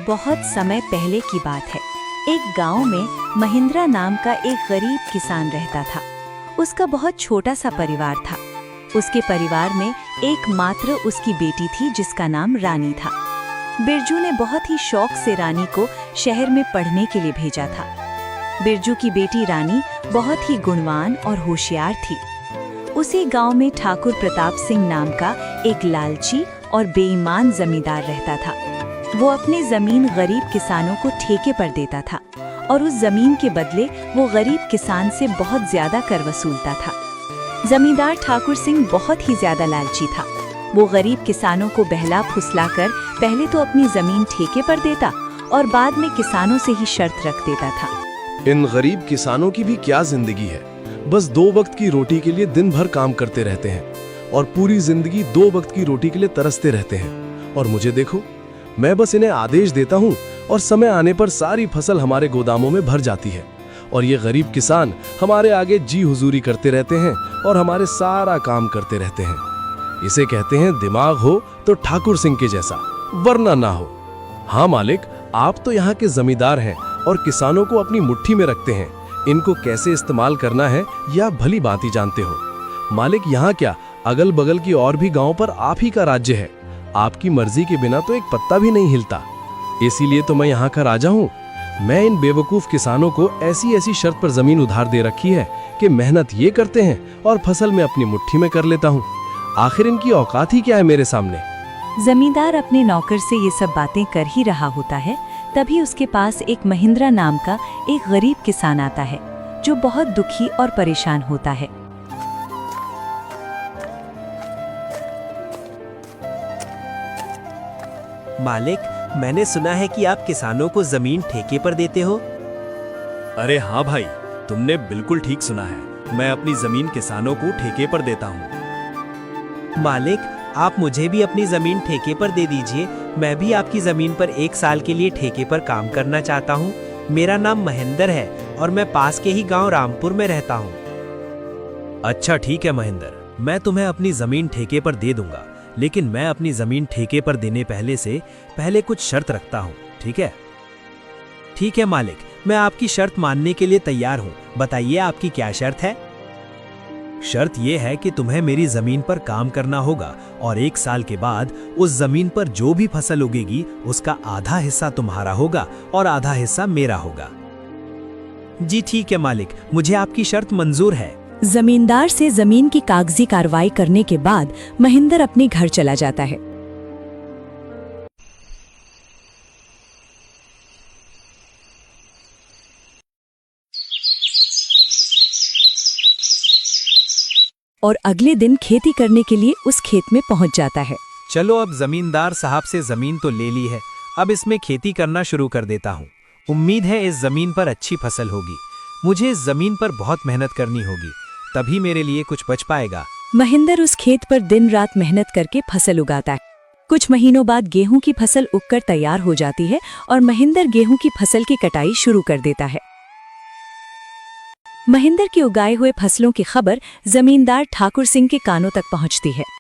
बहुत समय पहले की बात है। एक गांव में महिंद्रा नाम का एक गरीब किसान रहता था। उसका बहुत छोटा सा परिवार था। उसके परिवार में एकमात्र उसकी बेटी थी जिसका नाम रानी था। बिरजू ने बहुत ही शौक से रानी को शहर में पढ़ने के लिए भेजा था। बिरजू की बेटी रानी बहुत ही गुणवान और होशियार थी। उसी गांव में ठाकुर प्रताप सिंह नाम का एक लालची और बेईमान जमींदार रहता था। वो अपनी जमीन गरीब किसानों को ठेके पर देता था और उस जमीन के बदले वो गरीब किसान से बहुत ज्यादा कर वसूलता था। जमींदार ठाकुर सिंह बहुत ही ज्यादा लालची था। वो गरीब किसानों को बहला फुसलाकर पहले तो अपनी जमीन ठेके पर देता और बाद में किसानों से ही शर्त रख देता था। इन गरीब किसानों की भी क्या जिंदगी है। बस 2 वक्त की रोटी के लिए दिन भर काम करते रहते हैं और पूरी जिंदगी 2 वक्त की रोटी के लिए तरसते रहते हैं। और मुझे देखो, मैं बस इन्हें आदेश देता हूँ और समय आने पर सारी फसल हमारे गोदामों में भर जाती है और ये गरीब किसान हमारे आगे जी हुजूरी करते रहते हैं और हमारे सारा काम करते रहते हैं। इसे कहते हैं दिमाग हो तो ठाकुर सिंह के जैसा, वरना ना हो। हाँ मालिक, आप तो यहाँ के जमींदार हैं और किसानों को अपनी मुट्ठी में रखते हैं। इनको कैसे इस्तेमाल करना है यह भली भांति जानते हो। मालिक, यहाँ क्या, अगल बगल की और भी गाँव पर आप ही का राज्य है। आपकी मर्जी के बिना तो एक पत्ता भी नहीं हिलता। इसीलिए तो मैं यहाँ का राजा हूँ। मैं इन बेवकूफ किसानों को ऐसी ऐसी शर्त पर जमीन उधार दे रखी है कि मेहनत ये करते हैं और फसल में अपनी मुट्ठी में कर लेता हूँ। आखिर इनकी औकात ही क्या है मेरे सामने। जमींदार अपने नौकर से ये सब बातें कर ही रहा होता है, तभी उसके पास एक महिंद्रा नाम का एक गरीब किसान आता है जो बहुत दुखी और परेशान होता है। मालिक, मैंने सुना है कि आप किसानों को जमीन ठेके पर देते हो। अरे हाँ भाई, तुमने बिल्कुल ठीक सुना है। मैं अपनी जमीन किसानों को ठेके पर देता हूँ। मालिक, आप मुझे भी अपनी जमीन ठेके पर दे दीजिए। मैं भी आपकी जमीन पर 1 साल के लिए ठेके पर काम करना चाहता हूँ। मेरा नाम महेंद्र है और मैं पास के ही गांव रामपुर में रहता हूँ। अच्छा ठीक है महेंद्र, मैं तुम्हें अपनी जमीन ठेके पर दे दूंगा, लेकिन मैं अपनी जमीन ठेके पर देने से पहले कुछ शर्त रखता हूँ, ठीक है? ठीक है मालिक, मैं आपकी शर्त मानने के लिए तैयार हूँ। बताइए आपकी क्या शर्त है? शर्त यह है कि तुम्हें मेरी जमीन पर काम करना होगा और 1 साल के बाद उस जमीन पर जो भी फसल उगेगी उसका आधा हिस्सा तुम्हारा होगा और आधा हिस्सा मेरा होगा। जी ठीक है मालिक, मुझे आपकी शर्त मंजूर है। जमींदार से जमीन की कागजी कार्रवाई करने के बाद महेंद्र अपने घर चला जाता है। और अगले दिन खेती करने के लिए उस खेत में पहुंच जाता है। चलो, अब जमींदार साहब से जमीन तो ले ली है, अब इसमें खेती करना शुरू कर देता हूँ। उम्मीद है इस जमीन पर अच्छी फसल होगी। मुझे इस जमीन पर बहुत मेहनत करनी होगी, तभी मेरे लिए कुछ बच पाएगा। महेंद्र उस खेत पर दिन रात मेहनत करके फसल उगाता है। कुछ महीनों बाद गेहूं की फसल उगकर तैयार हो जाती है और महेंद्र गेहूं की फसल की कटाई शुरू कर देता है। महेंद्र के उगाए हुए फसलों की खबर जमींदार ठाकुर सिंह के कानों तक पहुंचती है।